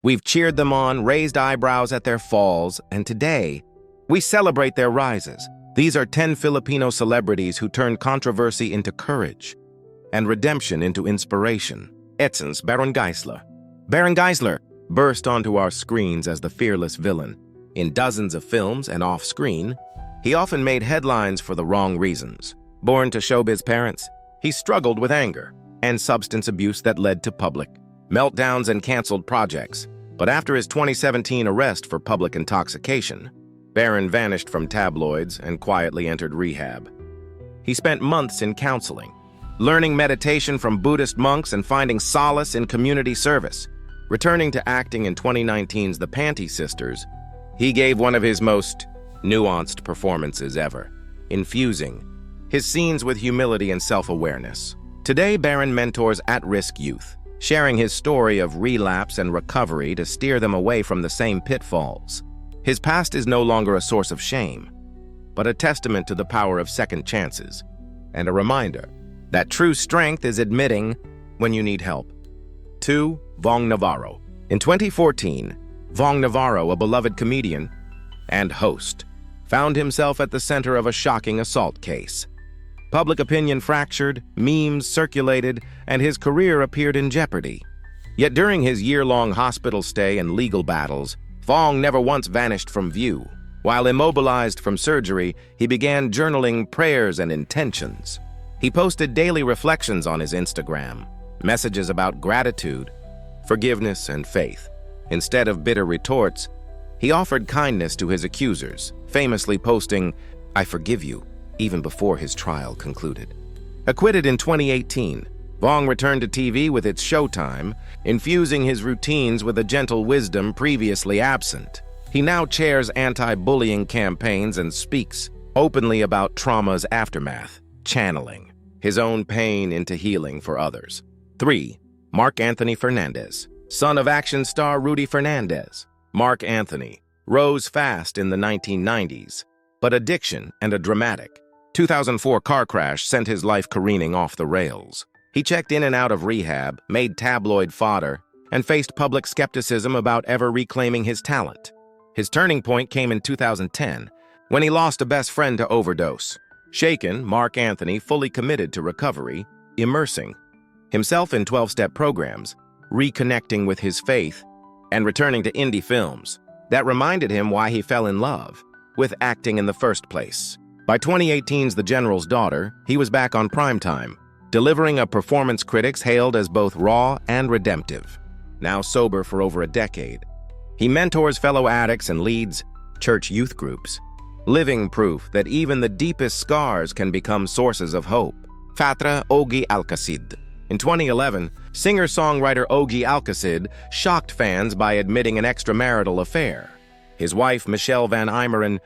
We've cheered them on, raised eyebrows at their falls, and today, we celebrate their rises. These are 10 Filipino celebrities who turned controversy into courage and redemption into inspiration. Essence, Baron Geisler. Baron Geisler burst onto our screens as the fearless villain. In dozens of films and off-screen, he often made headlines for the wrong reasons. Born to showbiz parents, he struggled with anger and substance abuse that led to public meltdowns and canceled projects. But after his 2017 arrest for public intoxication, Baron vanished from tabloids and quietly entered rehab. He spent months in counseling, learning meditation from Buddhist monks and finding solace in community service. Returning to acting in 2019's The Panty Sisters, he gave one of his most nuanced performances ever, infusing his scenes with humility and self-awareness. Today, Baron mentors at-risk youth, sharing his story of relapse and recovery to steer them away from the same pitfalls. His past is no longer a source of shame, but a testament to the power of second chances, and a reminder that true strength is admitting when you need help. 2. Vhong Navarro. In 2014, Vhong Navarro, a beloved comedian and host, found himself at the center of a shocking assault case. Public opinion fractured, memes circulated, and his career appeared in jeopardy. Yet during his year-long hospital stay and legal battles, Vhong never once vanished from view. While immobilized from surgery, he began journaling prayers and intentions. He posted daily reflections on his Instagram, messages about gratitude, forgiveness, and faith. Instead of bitter retorts, he offered kindness to his accusers, famously posting, "I forgive you," even before his trial concluded. Acquitted in 2018, Vhong returned to TV with It's Showtime, infusing his routines with a gentle wisdom previously absent. He now chairs anti-bullying campaigns and speaks openly about trauma's aftermath, channeling his own pain into healing for others. 3. Mark Anthony Fernandez. Son of action star Rudy Fernandez, Mark Anthony rose fast in the 1990s, but addiction and a dramatic 2004 car crash sent his life careening off the rails. He checked in and out of rehab, made tabloid fodder, and faced public skepticism about ever reclaiming his talent. His turning point came in 2010, when he lost a best friend to overdose. Shaken, Mark Anthony fully committed to recovery, immersing himself in 12-step programs, reconnecting with his faith, and returning to indie films that reminded him why he fell in love with acting in the first place. By 2018's The General's Daughter, he was back on primetime, delivering a performance critics hailed as both raw and redemptive. Now sober for over a decade, he mentors fellow addicts and leads church youth groups, living proof that even the deepest scars can become sources of hope. Fatra Ogie Alcasid. In 2011, singer-songwriter Ogie Alcasid shocked fans by admitting an extramarital affair. His wife, Michelle Van Imeren,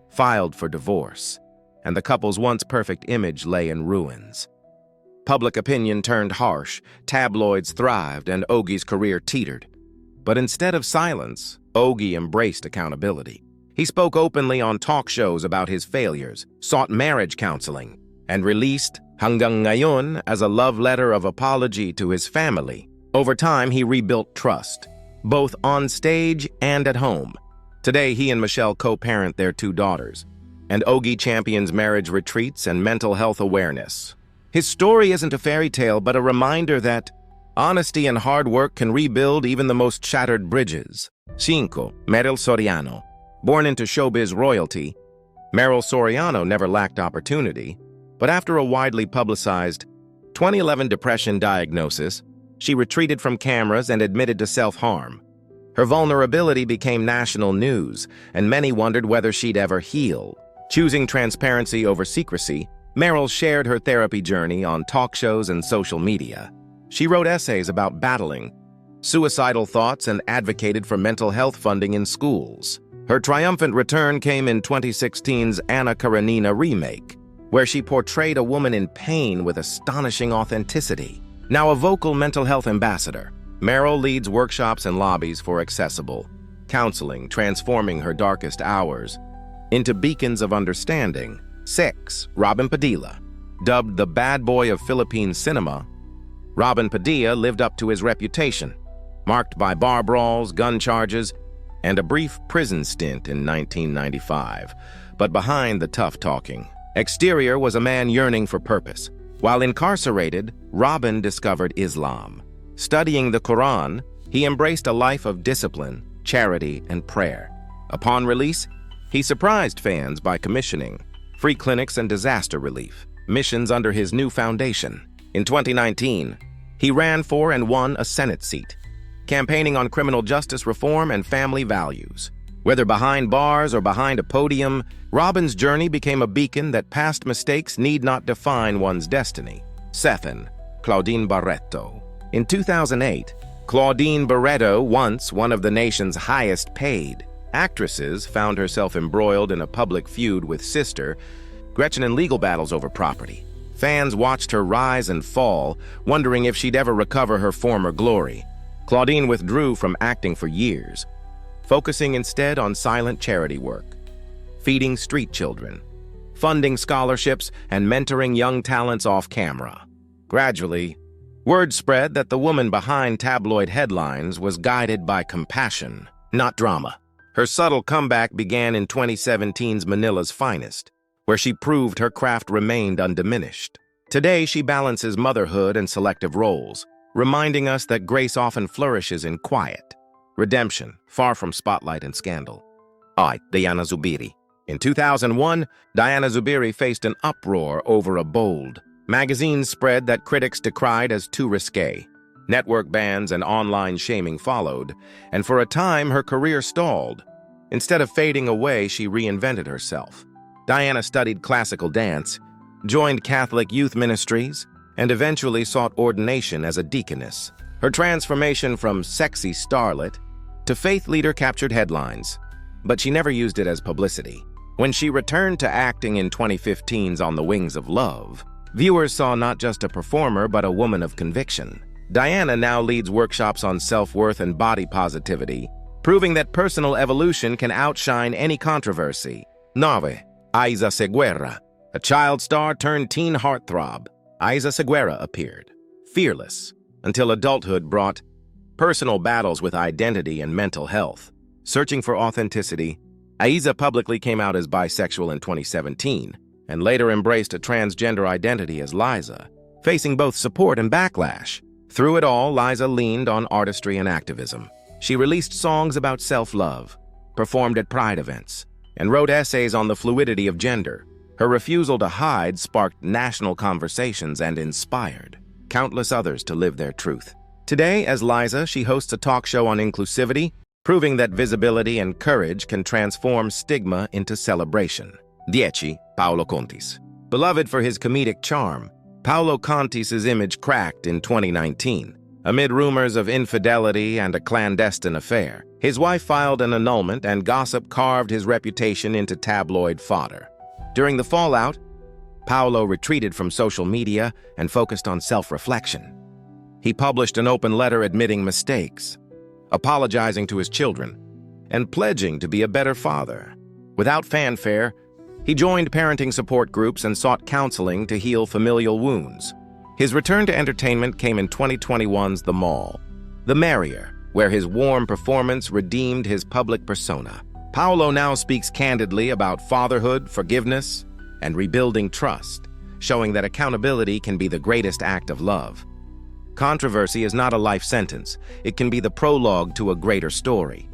filed for divorce, and the couple's once perfect image lay in ruins. Public opinion turned harsh, tabloids thrived, and Ogie's career teetered. But instead of silence, Ogie embraced accountability. He spoke openly on talk shows about his failures, sought marriage counseling, and released Hanggang Ngayon as a love letter of apology to his family. Over time, he rebuilt trust, both on stage and at home. Today, he and Michelle co-parent their 2 daughters, and Ogie champions marriage retreats and mental health awareness. His story isn't a fairy tale, but a reminder that honesty and hard work can rebuild even the most shattered bridges. 5. Meryll Soriano. Born into showbiz royalty, Meryll Soriano never lacked opportunity, but after a widely publicized 2011 depression diagnosis, she retreated from cameras and admitted to self-harm. Her vulnerability became national news, and many wondered whether she'd ever heal. Choosing transparency over secrecy, Meryll shared her therapy journey on talk shows and social media. She wrote essays about battling suicidal thoughts and advocated for mental health funding in schools. Her triumphant return came in 2016's Anna Karenina remake, where she portrayed a woman in pain with astonishing authenticity. Now a vocal mental health ambassador, Meryll leads workshops and lobbies for accessible counseling, transforming her darkest hours into beacons of understanding. 6. Robin Padilla. Dubbed the bad boy of Philippine cinema, Robin Padilla lived up to his reputation, marked by bar brawls, gun charges, and a brief prison stint in 1995. But behind the tough talking, exterior was a man yearning for purpose. While incarcerated, Robin discovered Islam. Studying the Quran, he embraced a life of discipline, charity, and prayer. Upon release, he surprised fans by commissioning free clinics and disaster relief missions under his new foundation. In 2019, he ran for and won a Senate seat, campaigning on criminal justice reform and family values. Whether behind bars or behind a podium, Robin's journey became a beacon that past mistakes need not define one's destiny. Sethan, Claudine Barretto. In 2008, Claudine Barretto, once one of the nation's highest-paid actresses, found herself embroiled in a public feud with sister Gretchen in legal battles over property. Fans watched her rise and fall, wondering if she'd ever recover her former glory. Claudine withdrew from acting for years, focusing instead on silent charity work, feeding street children, funding scholarships, and mentoring young talents off camera. Gradually, word spread that the woman behind tabloid headlines was guided by compassion, not drama. Her subtle comeback began in 2017's Manila's Finest, where she proved her craft remained undiminished. Today, she balances motherhood and selective roles, reminding us that grace often flourishes in quiet. Redemption, far from spotlight and scandal. Diana Zubiri. In 2001, Diana Zubiri faced an uproar over a bold magazine spread that critics decried as too risque. Network bans and online shaming followed, and for a time her career stalled. Instead of fading away, she reinvented herself. Diana studied classical dance, joined Catholic youth ministries, and eventually sought ordination as a deaconess. Her transformation from sexy starlet to faith leader captured headlines, but she never used it as publicity. When she returned to acting in 2015's On the Wings of Love, viewers saw not just a performer but a woman of conviction. Diana now leads workshops on self-worth and body positivity, proving that personal evolution can outshine any controversy. 9. Liza Seguerra. A child star turned teen heartthrob, Liza Seguerra appeared, fearless, until adulthood brought personal battles with identity and mental health. Searching for authenticity, Liza publicly came out as bisexual in 2017 and later embraced a transgender identity as Liza, facing both support and backlash. Through it all, Liza leaned on artistry and activism. She released songs about self-love, performed at pride events, and wrote essays on the fluidity of gender. Her refusal to hide sparked national conversations and inspired countless others to live their truth. Today, as Liza, she hosts a talk show on inclusivity, proving that visibility and courage can transform stigma into celebration. 10. Paolo Contis. Beloved for his comedic charm, Paolo Contis' image cracked in 2019. Amid rumors of infidelity and a clandestine affair, his wife filed an annulment and gossip carved his reputation into tabloid fodder. During the fallout, Paolo retreated from social media and focused on self-reflection. He published an open letter admitting mistakes, apologizing to his children, and pledging to be a better father. Without fanfare, he joined parenting support groups and sought counseling to heal familial wounds. His return to entertainment came in 2021's The Mall, The Merrier, where his warm performance redeemed his public persona. Paolo now speaks candidly about fatherhood, forgiveness, and rebuilding trust, showing that accountability can be the greatest act of love. Controversy is not a life sentence. It can be the prologue to a greater story.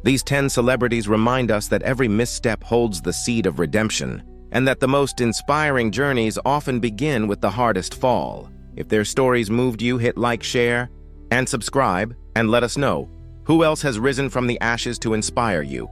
These 10 celebrities remind us that every misstep holds the seed of redemption, and that the most inspiring journeys often begin with the hardest fall. If their stories moved you, hit like, share, and subscribe, and let us know who else has risen from the ashes to inspire you.